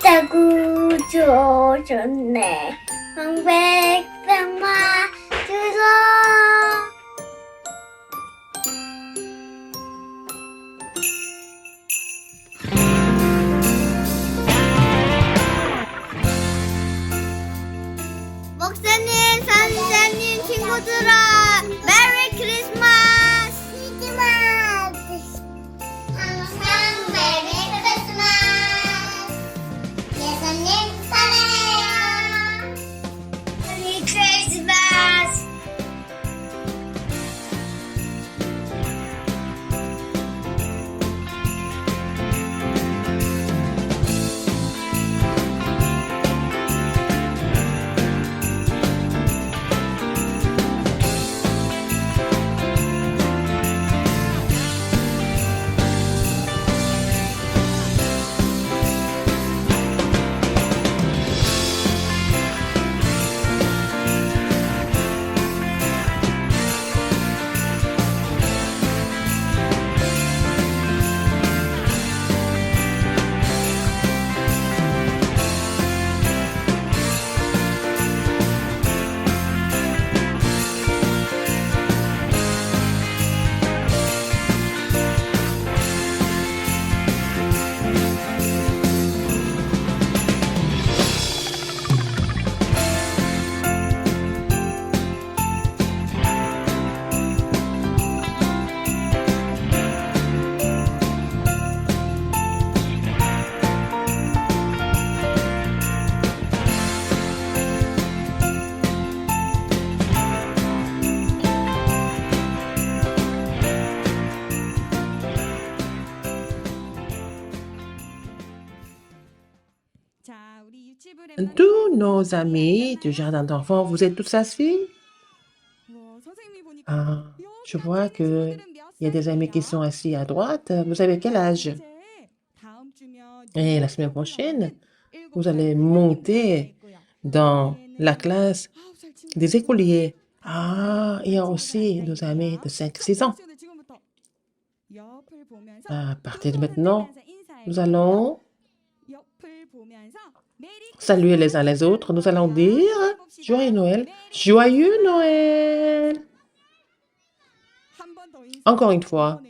자꾸 좋네. 황백상마 주소. 목사님, 선생님, 친구들아, 메리 크리스마스! 크리스마스! 항상 메리 크리스마스! 예수님 사랑해요! 메리 크리스마스! Tous nos amis du jardin d'enfants, vous êtes tous assis? Ah, je vois qu'il y a des amis qui sont assis à droite. Vous avez quel âge? Et la semaine prochaine, vous allez monter dans la classe des écoliers. Ah, il y a aussi nos amis de 5-6 ans. À partir de maintenant, nous allons saluer les uns les autres. Nous allons dire Joyeux Noël, Joyeux Noël. Encore une fois,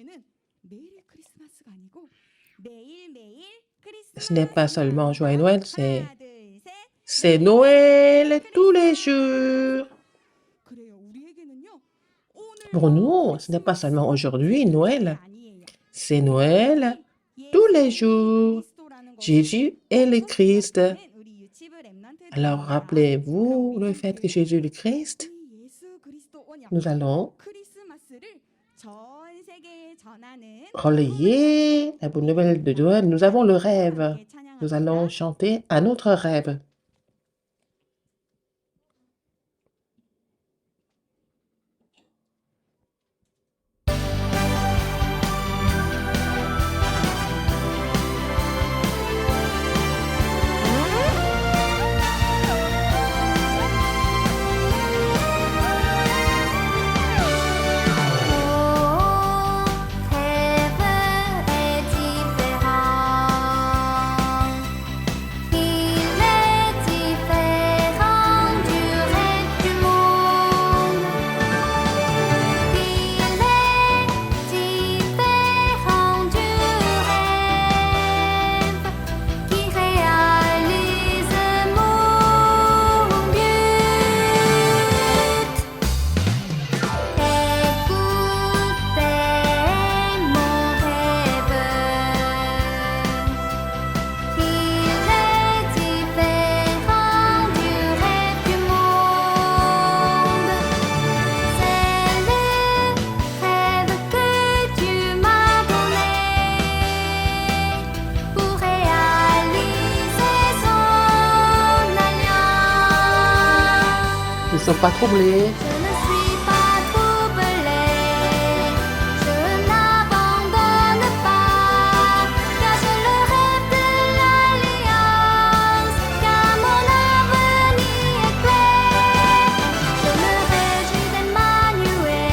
ce n'est pas seulement Joyeux Noël, c'est Noël tous les jours. Pour nous, ce n'est pas seulement aujourd'hui Noël, c'est Noël tous les jours. Jésus est le Christ. Alors rappelez-vous le fait que Jésus est le Christ. Nous allons relayer la bonne nouvelle de Noël. Nous avons le rêve. Nous allons chanter un autre rêve. Ils ne sont pas troublés. Je ne suis pas troublée, je n'abandonne pas, car j'ai le rêve de l'alliance, car mon avenir est clair. Je me réjouis d'Emmanuel,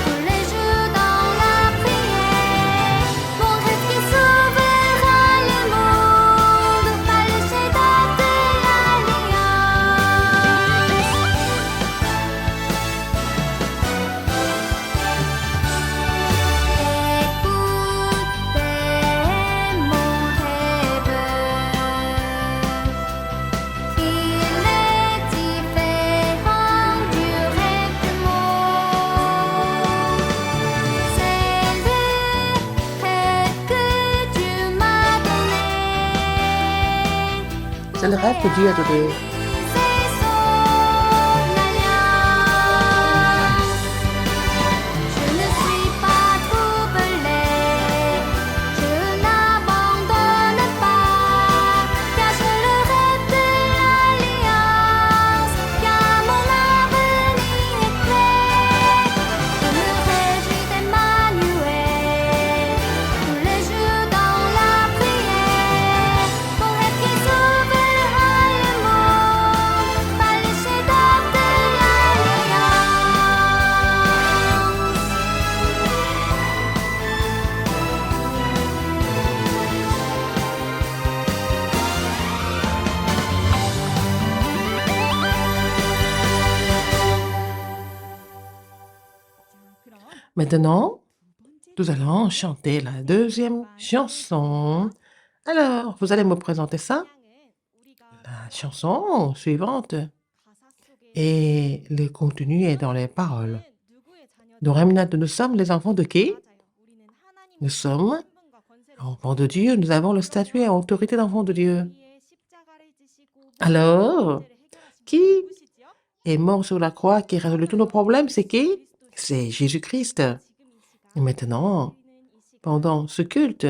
tous les jours dans la prière, mon rêve qui sauvera le monde. C'est le rêve que Dieu a donné. C'est son alliance. Je ne suis pas troublée, je n'abandonne pas, car j'ai le rêve de l'alliance, car mon avenir est clair. Je me réjouis d'Emmanuel, tous les jours dans la prière, mon rêve qui sauvera le monde, par les chefs-d'œuvre de l'alliance. Maintenant, nous allons chanter la deuxième chanson. Alors, vous allez me présenter ça? La chanson suivante. Et le contenu est dans les paroles. Nous, Remnant, nous sommes les enfants de qui? Nous sommes enfants de Dieu. Nous avons le statut et autorité d'enfants de Dieu. Alors, qui est mort sur la croix, qui a résolu tous nos problèmes, c'est qui? C'est Jésus-Christ. Et maintenant, pendant ce culte,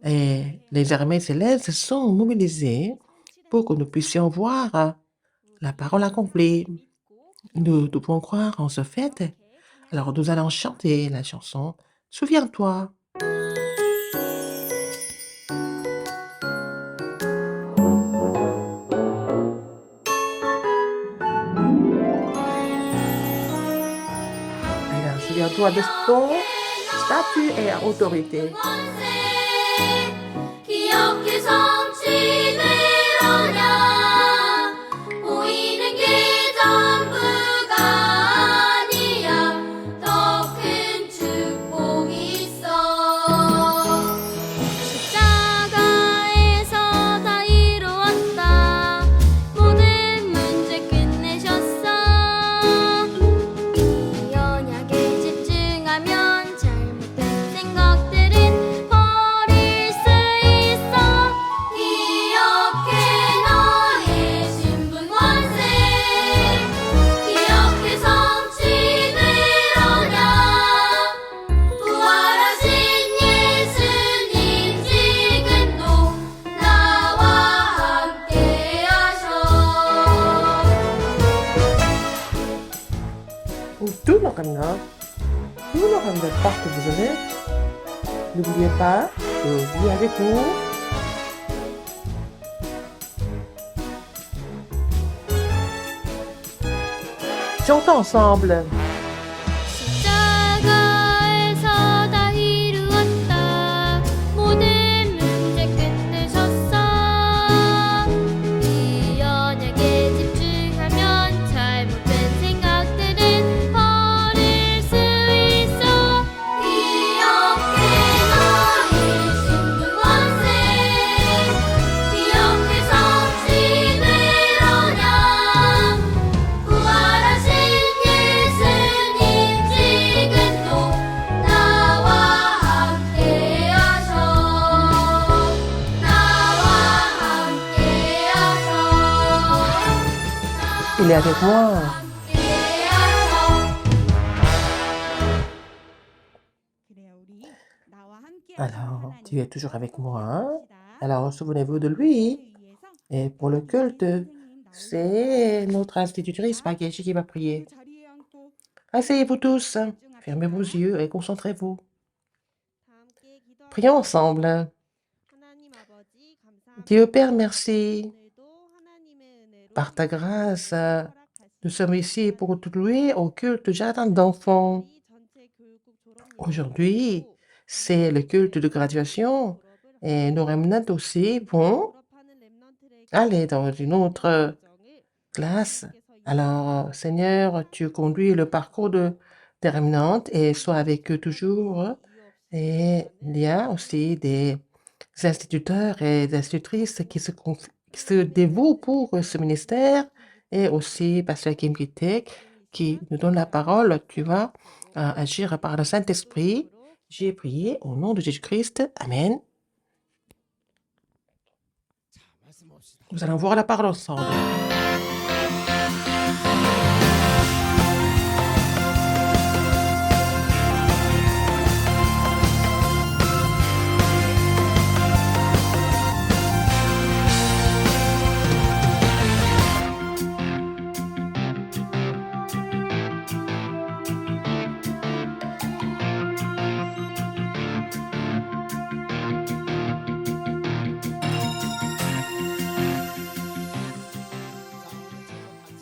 et les armées célestes sont mobilisées pour que nous puissions voir la parole accomplie. Nous devons croire en ce fait. Alors, nous allons chanter la chanson « Souviens-toi ». Alors, souviens-toi de ton statut et autorité. 기억해 성취되려냐 보이는 게 전부가 아니야 더 큰 축복이 있어 십자가에서 다 이루었다 모든 문제 끝내셨어 이 언약에 집중하면 잘못된 생각들은 버릴 수 있어 기억해 너의 신분 권세 기억해 성취되려냐 부활하신 예수님 지금도 나와 함께하셔 Tout le Remnant, pas que vous avez, n'oubliez pas que vous êtes avec nous. Chantons ensemble. 십자가에서 다 이루었다 모든 문제 끝내셨어 이 언약에 집중하면 잘못된 생각들은 버릴 수 있어 기억해 너의 신분 권세 기억해 성취되려냐 부활하신 예수님 지금도 나와 함께하셔 Il est avec moi. Alors, Dieu est toujours avec moi. Alors, souvenez-vous de lui. Et pour le culte, c'est notre institutrice, Makeshi, qui va prier. Asseyez-vous tous, fermez vos yeux et concentrez-vous. Prions ensemble. Dieu Père, merci. Par ta grâce, nous sommes ici pour te louer au culte jardin d'enfants. Aujourd'hui, c'est le culte de graduation et nos remnants aussi vont aller dans une autre classe. Alors, Seigneur, tu conduis le parcours des remnants et sois avec eux toujours. Et il y a aussi des instituteurs et des institutrices qui se dévouent pour ce ministère et aussi Pasteur Kim Kitek qui nous donne la parole. Tu vas agir par le Saint-Esprit. J'ai prié au nom de Jésus-Christ. Amen. Nous allons voir la parole ensemble.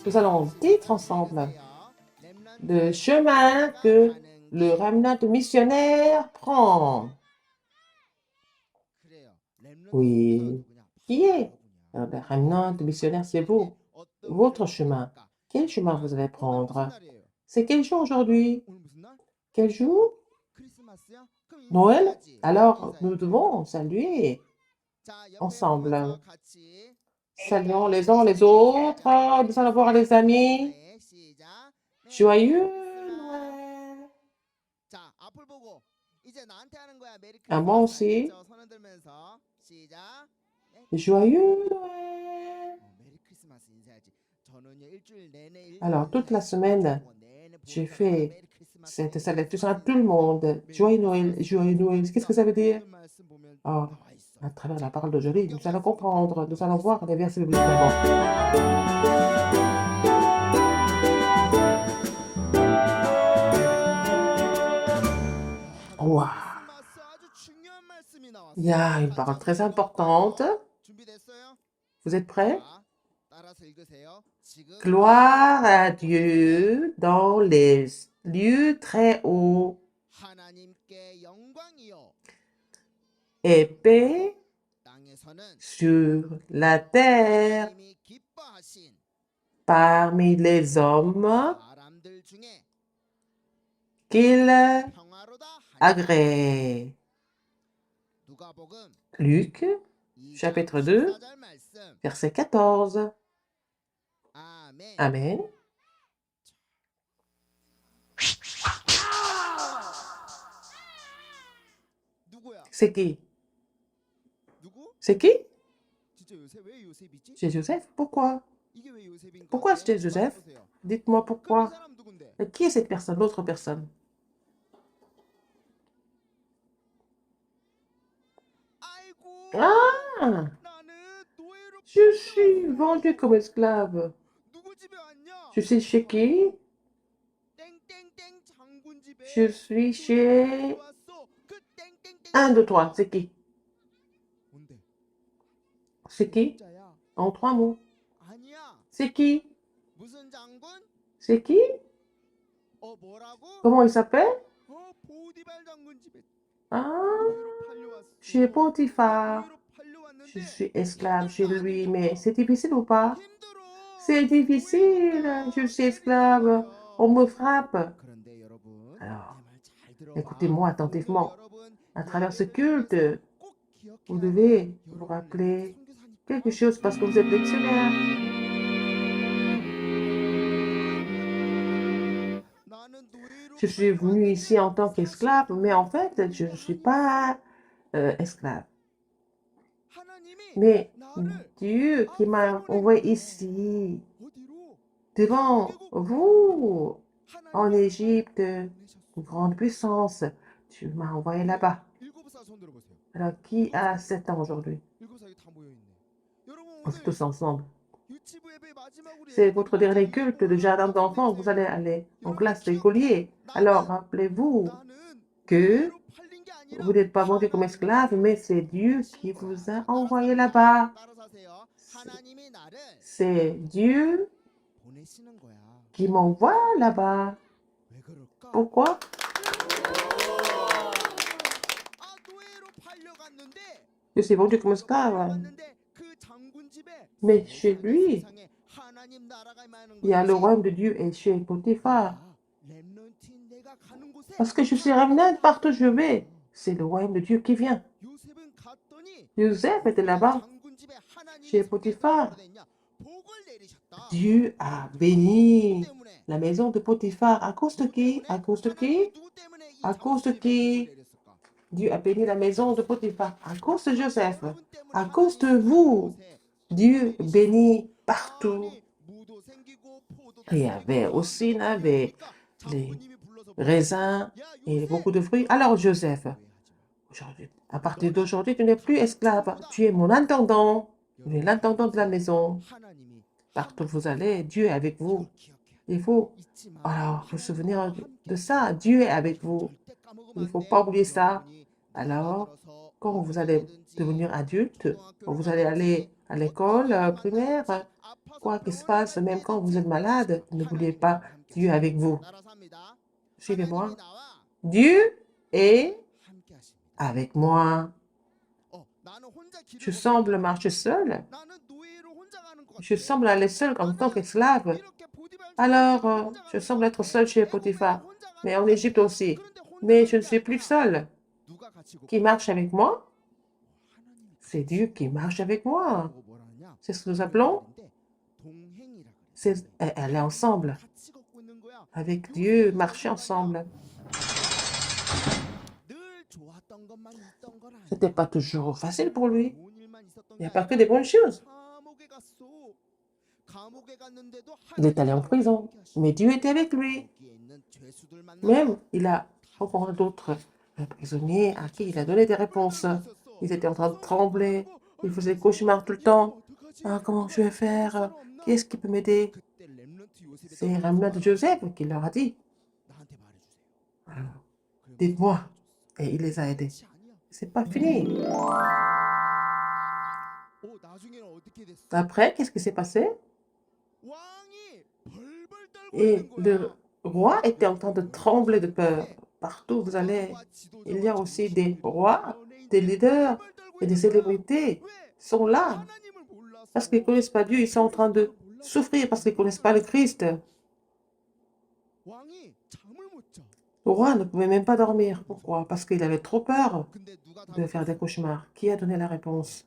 Nous allons dire ensemble le chemin que le remnant missionnaire prend. Oui. Qui est? Alors, le remnant missionnaire, c'est vous. Votre chemin. Quel chemin vous allez prendre? C'est quel jour aujourd'hui? Quel jour? Noël? Alors, nous devons saluer ensemble. Saluons les uns les autres. Nous allons voir les amis. Joyeux Noël. À moi aussi. Joyeux Noël. Alors, toute la semaine, j'ai fait cette salutation à tout le monde. Joyeux Noël, joyeux Noël. Qu'est-ce que ça veut dire? Oh, à travers la parole d'aujourd'hui, nous allons comprendre, nous allons voir les versets bibliques d'abord. Waouh! Il y a une parole très importante. Vous êtes prêts? Gloire à Dieu dans les lieux très hauts et paix sur la terre parmi les hommes qu'il agrée. Luc, chapitre 2, verset 14. Amen. C'est qui? C'est qui? C'est Joseph. Pourquoi? Pourquoi c'est Joseph? Dites-moi pourquoi. Qui est cette personne, l'autre personne? Ah! Je suis vendu comme esclave. Je suis chez qui? Je suis chez... 1, 2, 3, c'est qui? C'est qui? En 3 mots. C'est qui? C'est qui? Comment il s'appelle? Ah, chez Potiphar. Je suis esclave chez lui, mais c'est difficile ou pas? C'est difficile, je suis esclave, on me frappe. Alors, écoutez-moi attentivement. À travers ce culte, vous devez vous rappeler quelque chose parce que vous êtes lectionnaire. Je suis venu ici en tant qu'esclave, mais en fait, je ne suis pas esclave. Mais Dieu qui m'a envoyé ici, devant vous, en Égypte, une grande puissance, tu m'as envoyé là-bas. Alors, qui a 7 ans aujourd'hui? On est tous ensemble. C'est votre dernier culte de jardin d'enfants. Vous allez aller en classe d'écolier. Alors, rappelez-vous que vous n'êtes pas vendu comme esclave, mais c'est Dieu qui vous a envoyé là-bas. C'est Dieu qui m'envoie là-bas. Pourquoi? Je suis vendu comme esclave. Mais chez lui, il y a le royaume de Dieu et chez Potiphar. Parce que je suis remnant partout où je vais. C'est le royaume de Dieu qui vient. Joseph était là-bas, chez Potiphar. Dieu a béni la maison de Potiphar. À cause de qui? À cause de qui? À cause de qui? Dieu a béni la maison de Potiphar. À cause de Joseph. À cause de vous. Dieu bénit partout. Il y avait aussi les raisins et beaucoup de fruits. Alors Joseph, aujourd'hui, à partir d'aujourd'hui, tu n'es plus esclave. Tu es mon intendant. Tu es l'intendant de la maison. Partout où vous allez, Dieu est avec vous. Il faut alors vous souvenir de ça. Dieu est avec vous. Il ne faut pas oublier ça. Alors, quand vous allez devenir adulte, quand vous allez aller à l'école primaire, quoi qu'il se passe, même quand vous êtes malade, n'oubliez pas, Dieu est avec vous. Suivez-moi. Dieu est avec moi. Je semble marcher seul. Je semble aller seul en tant qu'esclave. Alors, je semble être seul chez Potiphar, mais en Égypte aussi. Mais je ne suis plus seul. Qui marche avec moi? C'est Dieu qui marche avec moi. C'est ce que nous appelons. Elle est ensemble. Avec Dieu, marcher ensemble. Ce n'était pas toujours facile pour lui. Il n'y a pas que des bonnes choses. Il est allé en prison, mais Dieu était avec lui. Même, il a rencontré d'autres prisonniers à qui il a donné des réponses. Ils étaient en train de trembler. Ils faisaient des cauchemars tout le temps. Ah, comment je vais faire? Qui est-ce qui peut m'aider? C'est Remnant de Joseph qui leur a dit. Alors, dites-moi. Et il les a aidés. C'est pas fini. Après, qu'est-ce qui s'est passé? Et le roi était en train de trembler de peur. Partout où vous allez, il y a aussi des rois, des leaders et des célébrités sont là. Parce qu'ils ne connaissent pas Dieu, ils sont en train de souffrir parce qu'ils ne connaissent pas le Christ. Le roi ne pouvait même pas dormir. Pourquoi? Parce qu'il avait trop peur de faire des cauchemars. Qui a donné la réponse?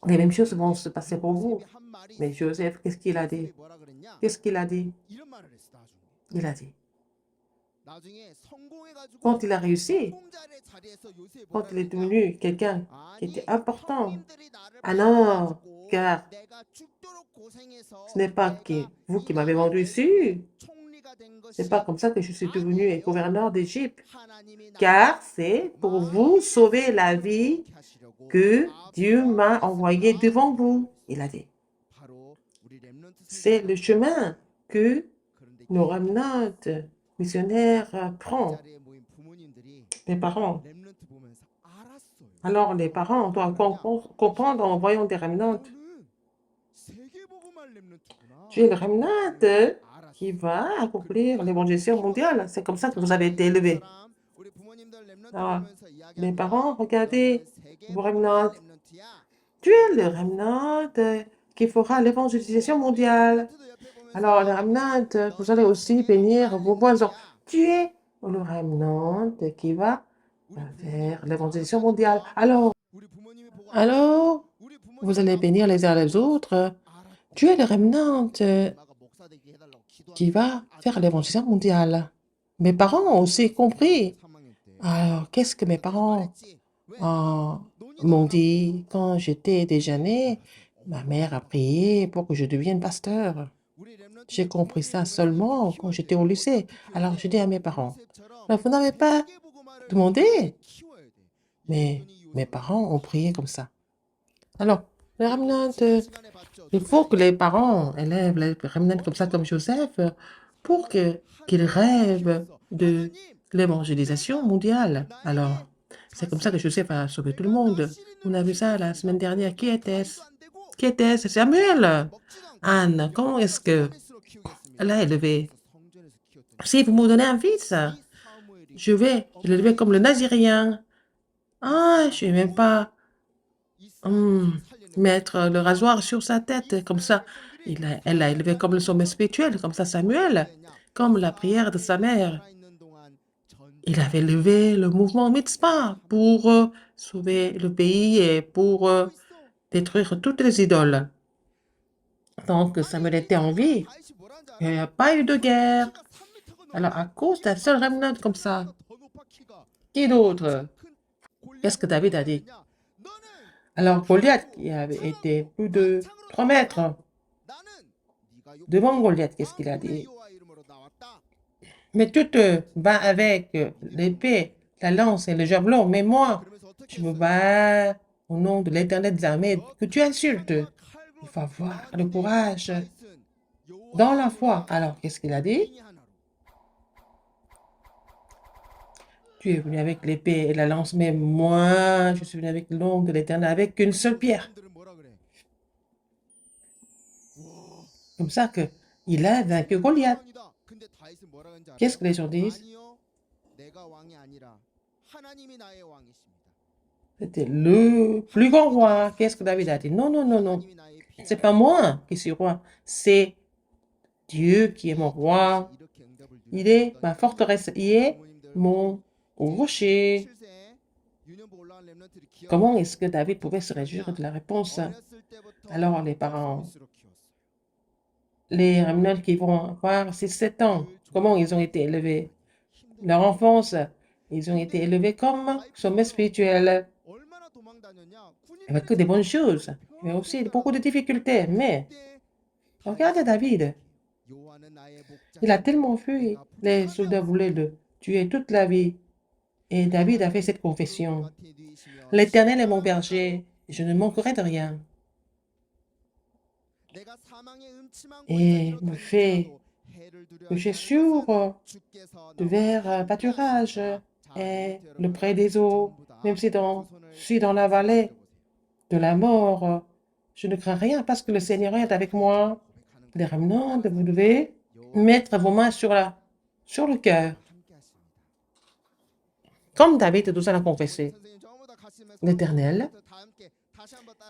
Les mêmes choses vont se passer pour vous. Mais Joseph, qu'est-ce qu'il a dit? Qu'est-ce qu'il a dit? Il a dit. Quand il a réussi, quand il est devenu quelqu'un qui était important, alors, car ce n'est pas vous qui m'avez vendu ici, c'est pas comme ça que je suis devenu gouverneur d'Égypte, car c'est pour vous sauver la vie que Dieu m'a envoyé devant vous. Il a dit. C'est le chemin que nos remnants missionnaires prennent. Les parents. Alors, les parents doivent comprendre en voyant des remnants. Tu es le remnant qui va accomplir l'évangélisation mondiale. C'est comme ça que vous avez été élevés. Alors, les parents, regardez vos remnants. Tu es le remnant qui fera l'évangélisation mondiale. Alors, le remnant, vous allez aussi bénir vos voisins. Tu es le remnant qui va faire l'évangélisation mondiale. Alors, vous allez bénir les uns les autres. Tu es le remnant qui va faire l'évangélisation mondiale. Mes parents ont aussi compris. Alors, qu'est-ce que mes parents m'ont dit quand j'étais déjà née? Ma mère a prié pour que je devienne pasteur. J'ai compris ça seulement quand j'étais au lycée. Alors, je dis à mes parents, vous n'avez pas demandé? Mais mes parents ont prié comme ça. Alors, les remnants, il faut que les parents élèvent les remnants comme ça, comme Joseph, pour qu'ils rêvent de l'évangélisation mondiale. Alors, c'est comme ça que Joseph a sauvé tout le monde. On a vu ça la semaine dernière. Qui était-ce? Qui était-ce? Samuel. Anne, comment est-ce que elle a élevé? Si vous me donnez un fils, je vais l'élever comme le Nazirien. Ah, je ne vais même pas mettre le rasoir sur sa tête, comme ça. Elle l'a élevé comme le sommet spirituel, comme ça Samuel, comme la prière de sa mère. Il avait levé le mouvement Mitzpah pour sauver le pays et pour détruire toutes les idoles. Donc Samuel était en vie. Il n'y a pas eu de guerre. Alors à cause d'un seul remnant comme ça, qui d'autre? Qu'est-ce que David a dit? Alors Goliath, qui avait été plus de 3 mètres, devant Goliath, qu'est-ce qu'il a dit? Mais tu te bats avec l'épée, la lance et le javelot, mais moi, je me bats au nom de l'Éternel des armées que tu insultes. Il faut avoir le courage dans la foi. Alors, qu'est-ce qu'il a dit? Tu es venu avec l'épée et la lance, mais moi, je suis venu avec l'ongle de l'Éternel, avec une seule pierre. Comme ça que il a vaincu Goliath. Qu'est-ce que les gens disent? C'était le plus grand roi. Qu'est-ce que David a dit? Non, non, non, non. C'est pas moi qui suis roi. C'est Dieu qui est mon roi. Il est ma forteresse. Il est mon rocher. Comment est-ce que David pouvait se réjouir de la réponse? Alors, les parents, les Ramnal qui vont avoir 6-7 ans, comment ils ont été élevés? Leur enfance, ils ont été élevés comme sommet spirituel, avec que des bonnes choses, mais aussi beaucoup de difficultés. Mais regardez David, il a tellement fui, les soldats voulaient le tuer toute la vie. Et David a fait cette confession. L'Éternel est mon berger, je ne manquerai de rien. Et me fait coucher sur de verts pâturages et le près des eaux, même si je suis dans la vallée de la mort, je ne crains rien parce que le Seigneur est avec moi. Les remnants, vous devez mettre vos mains sur le cœur. Comme David nous a confessé, l'Éternel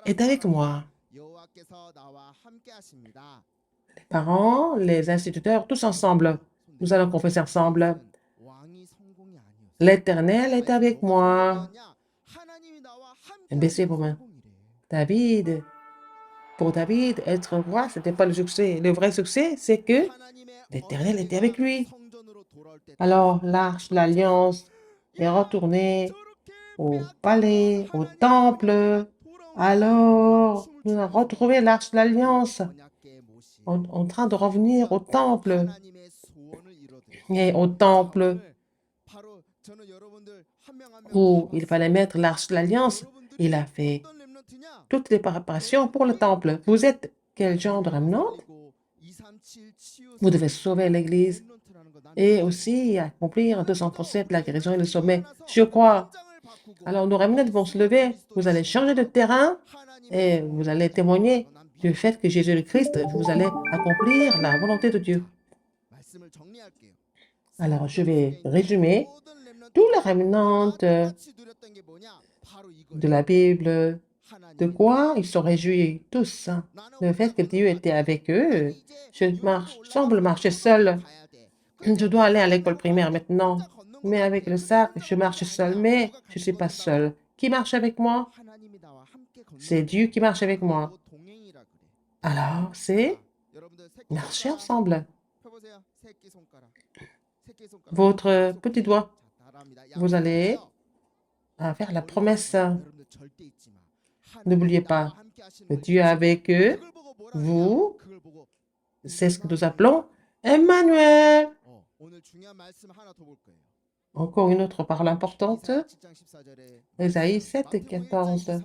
est avec moi. Les parents, les instituteurs, tous ensemble, nous allons confesser ensemble. L'Éternel est avec moi. Baissez vos mains. Pour David, être roi, ce n'était pas le succès. Le vrai succès, c'est que l'Éternel était avec lui. Alors, l'arche de l'Alliance est retournée au palais, au temple. Alors, nous avons retrouvé l'arche de l'Alliance en train de revenir au temple. Et au temple où il fallait mettre l'arche de l'Alliance, il a fait toutes les préparations pour le temple. Vous êtes quel genre de remnant? Vous devez sauver l'Église et aussi accomplir 237, la guérison et le sommet. Je crois. Alors, nos remnants vont se lever. Vous allez changer de terrain et vous allez témoigner du fait que Jésus le Christ, vous allez accomplir la volonté de Dieu. Alors, je vais résumer tous les remnants de la Bible. De quoi ils sont réjouis tous. Le fait que Dieu était avec eux. Je semble marcher seul. Je dois aller à l'école primaire maintenant. Mais avec le sac, je marche seul. Mais je ne suis pas seul. Qui marche avec moi? C'est Dieu qui marche avec moi. Alors, c'est marcher ensemble. Votre petit doigt, vous allez faire la promesse. N'oubliez pas que Dieu est avec eux. Vous, c'est ce que nous appelons Emmanuel. Encore une autre parole importante. Ésaïe 7, 14.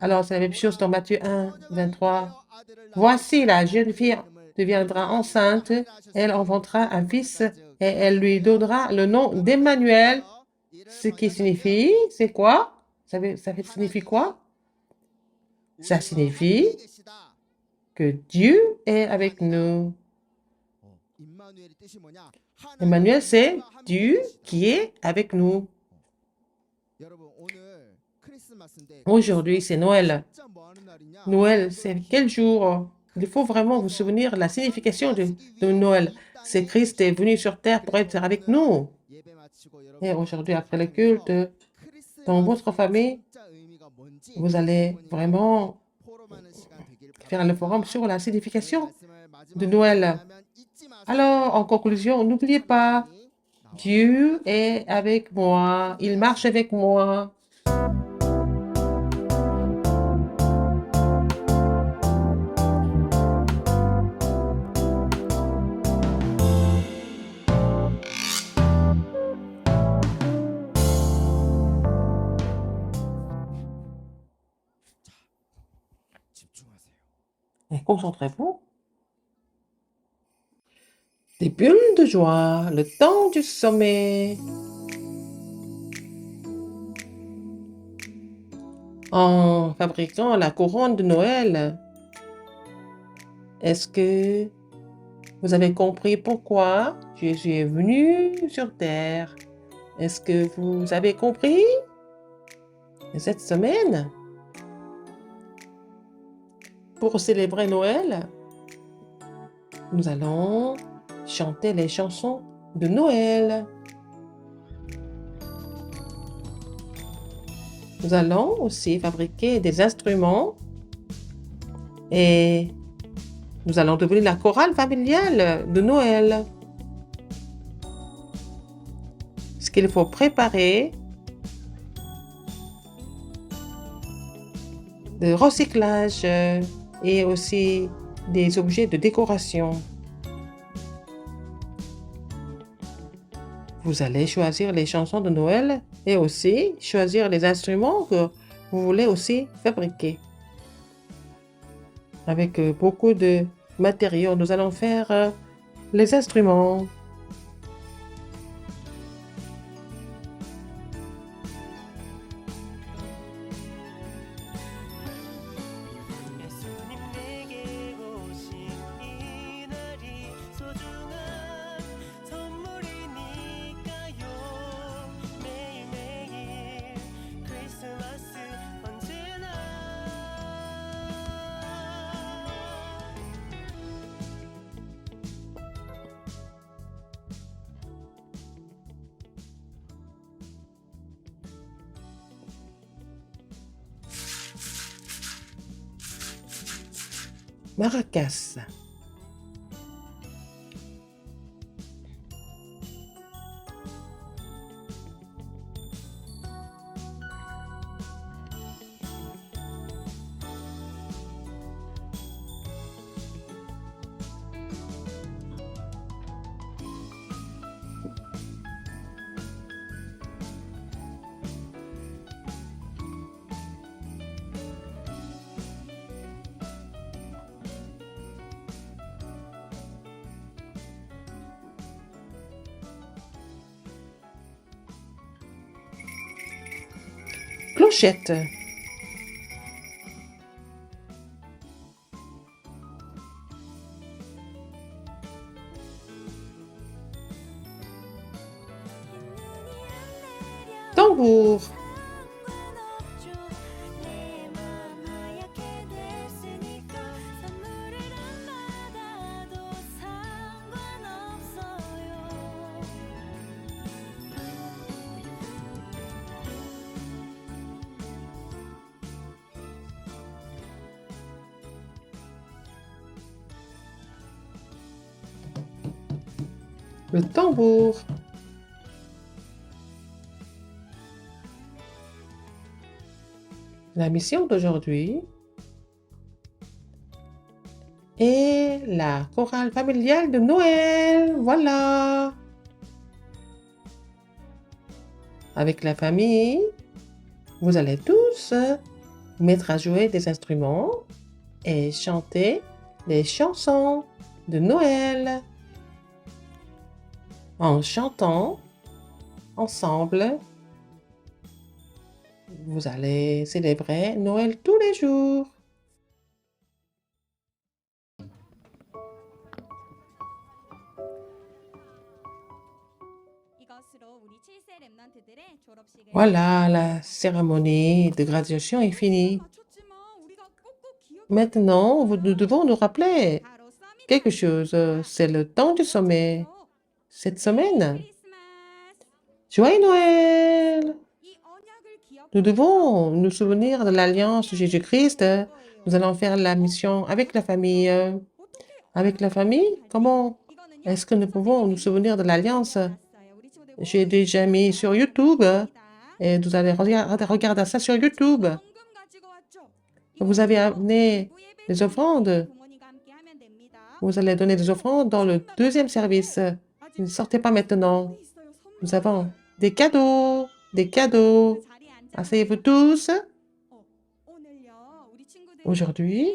Alors, c'est la même chose dans Matthieu 1, 23. Voici la jeune fille deviendra enceinte, elle enfantera un fils et elle lui donnera le nom d'Emmanuel. Ce qui signifie, c'est quoi? Ça signifie quoi? Ça signifie que Dieu est avec nous. Emmanuel, c'est Dieu qui est avec nous. Aujourd'hui, c'est Noël. Noël, c'est quel jour? Il faut vraiment vous souvenir de la signification de Noël. C'est Christ est venu sur terre pour être avec nous. Et aujourd'hui, après le culte, dans votre famille, vous allez vraiment faire le forum sur la signification de Noël. Alors, en conclusion, n'oubliez pas, Dieu est avec moi, il marche avec moi. Et concentrez-vous. Des bulles de joie, le temps du sommet. En fabriquant la couronne de Noël, est-ce que vous avez compris pourquoi Jésus est venu sur terre? Est-ce que vous avez compris? Et cette semaine, pour célébrer Noël, nous allons chanter les chansons de Noël. Nous allons aussi fabriquer des instruments et nous allons devenir la chorale familiale de Noël. Ce qu'il faut préparer, de recyclage et aussi des objets de décoration. Vous allez choisir les chansons de Noël et aussi choisir les instruments que vous voulez aussi fabriquer. Avec beaucoup de matériaux, nous allons faire les instruments. 예수님에게 오신 이 날이 소중한 선물이니까요. 매일매일 크리스마스 언제나 Maracas. Clochette. Tambour. 상관없죠. 내 맘 하얗게 됐으니까 선물을 안 받아도 상관없어요. Le tambour. La mission d'aujourd'hui est la chorale familiale de Noël. Voilà. Avec la famille, vous allez tous mettre à jouer des instruments et chanter les chansons de Noël. En chantant ensemble, vous allez célébrer Noël tous les jours. Voilà, la cérémonie de graduation est finie. Maintenant, nous devons nous rappeler quelque chose. C'est le temps du sommet. Cette semaine, Joyeux Noël! Nous devons nous souvenir de l'alliance de Jésus-Christ. Nous allons faire la mission avec la famille. Avec la famille, comment est-ce que nous pouvons nous souvenir de l'alliance? J'ai déjà mis sur YouTube et vous allez regarder ça sur YouTube. Vous avez amené des offrandes. Vous allez donner des offrandes dans le deuxième service. Ne sortez pas maintenant. Nous avons des cadeaux, des cadeaux. Asseyez-vous tous. Aujourd'hui,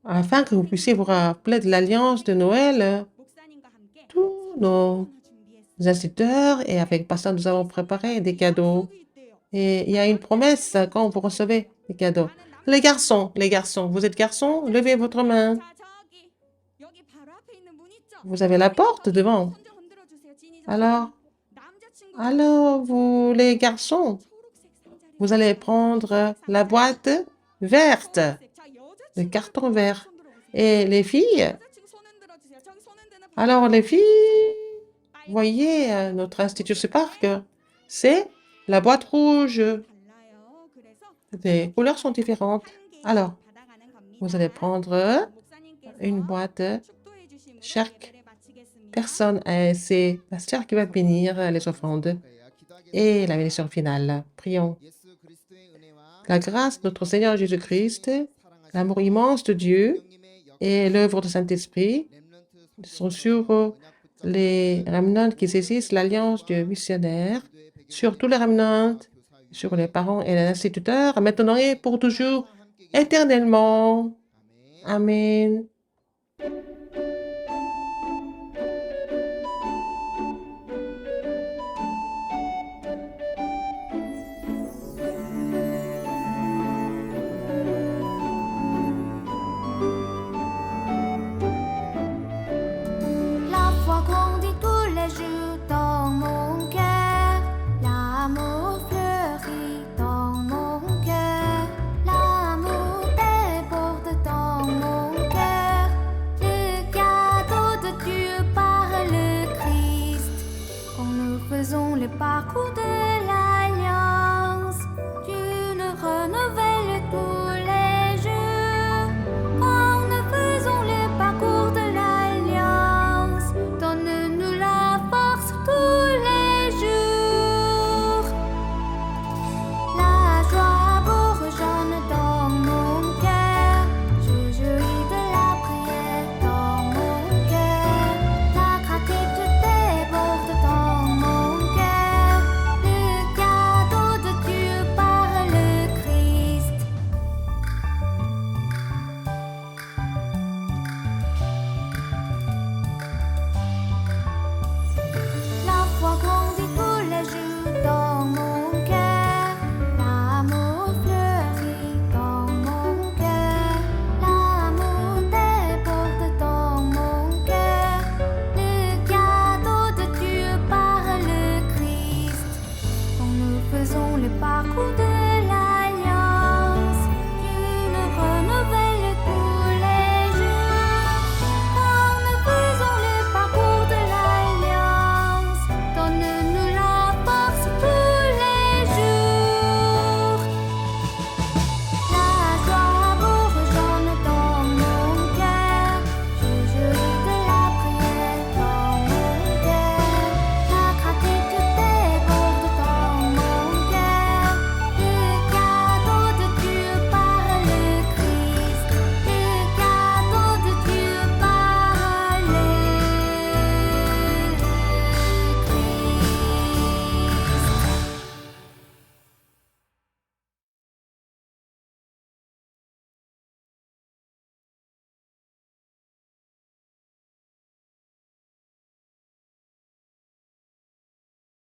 afin que vous puissiez vous rappeler de l'alliance de Noël. Tous nos instituteurs et avec Pasteur, nous avons préparé des cadeaux. Et il y a une promesse quand vous recevez des cadeaux. Les garçons, vous êtes garçons, levez votre main. Vous avez la porte devant. Alors, vous les garçons, vous allez prendre la boîte verte, le carton vert. Et les filles, alors les filles, voyez, notre institut Spark, c'est la boîte rouge. Les couleurs sont différentes. Alors, vous allez prendre une boîte. Chaque personne, c'est Pasteur qui va bénir les offrandes et la bénédiction finale. Prions. La grâce de notre Seigneur Jésus-Christ, l'amour immense de Dieu et l'œuvre du Saint-Esprit sont sur les remnants qui saisissent l'alliance du missionnaire, sur tous les remnants, sur les parents et les instituteurs, maintenant et pour toujours, éternellement. Amen. La foi grandit tous les jours dans mon cœur. L'amour fleurit dans mon cœur. L'amour déborde dans mon cœur. Le cadeau de Dieu par le Christ. Quand nous faisons le parcours de la